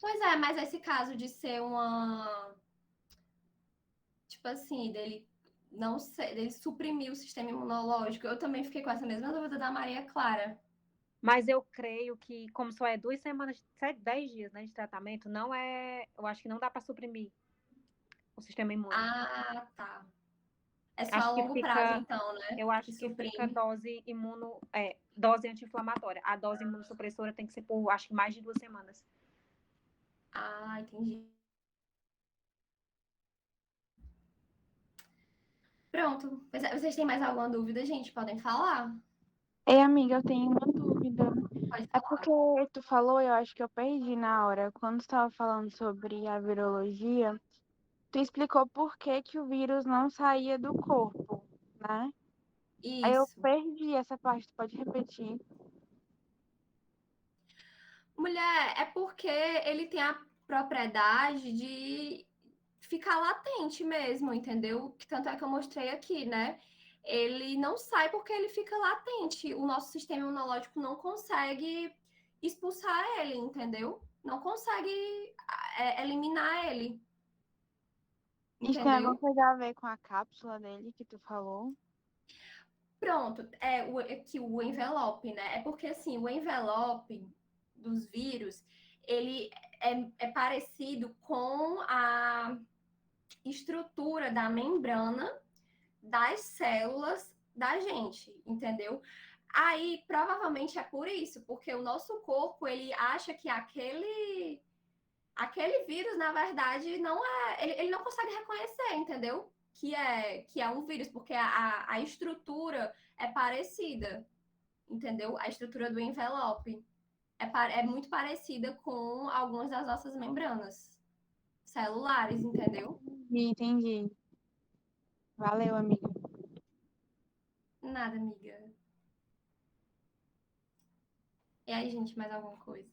Pois é, mas esse caso de ser uma, tipo assim, dele não ser, dele suprimir o sistema imunológico, eu também fiquei com essa mesma dúvida da Maria Clara. Mas eu creio que, como só é 2 semanas, 10 dias, né, de tratamento, não é. Eu acho que não dá para suprimir o sistema imune. Ah, tá. É só a Acho que longo prazo, fica. então, né? Eu Que acho que fica suprime. dose anti-inflamatória. A dose imunossupressora tem que ser por, acho que mais de 2 semanas. Ah, entendi. Pronto. Vocês têm mais alguma dúvida, gente? Podem falar. Ei, amiga, eu tenho uma dúvida. Pode É falar. porque tu falou, eu acho que eu perdi na hora, quando tu estava falando sobre a virologia, tu explicou por que que o vírus não saía do corpo, né? Aí eu Isso. perdi essa parte, tu pode repetir? Mulher, é porque ele tem a propriedade de ficar latente mesmo, entendeu? Que tanto é que eu mostrei aqui, né? Ele não sai porque ele fica latente. O nosso sistema imunológico não consegue expulsar ele, entendeu? Não consegue eliminar ele. Isso tem alguma coisa a ver com a cápsula dele que tu falou? Pronto, que o envelope, né? É porque assim, o envelope dos vírus, ele é parecido com a estrutura da membrana das células da gente, entendeu? Aí, provavelmente é por isso, porque o nosso corpo, ele acha que aquele vírus, na verdade, não é. Ele não consegue reconhecer, entendeu? Que é um vírus, porque a estrutura é parecida, entendeu? A estrutura do envelope é muito parecida com algumas das nossas membranas celulares, entendeu? Entendi. Valeu, amiga. Nada, amiga. E aí, gente, mais alguma coisa?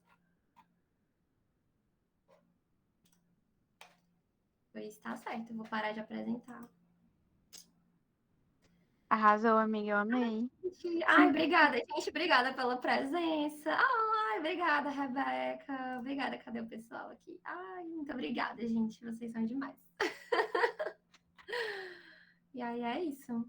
Pois tá certo, eu vou parar de apresentar. Arrasou, amiga, eu amei. Ai, obrigada, gente. Obrigada pela presença. Ai, obrigada, Rebeca. Obrigada, cadê o pessoal aqui? Ai, muito obrigada, gente. Vocês são demais. E aí é isso.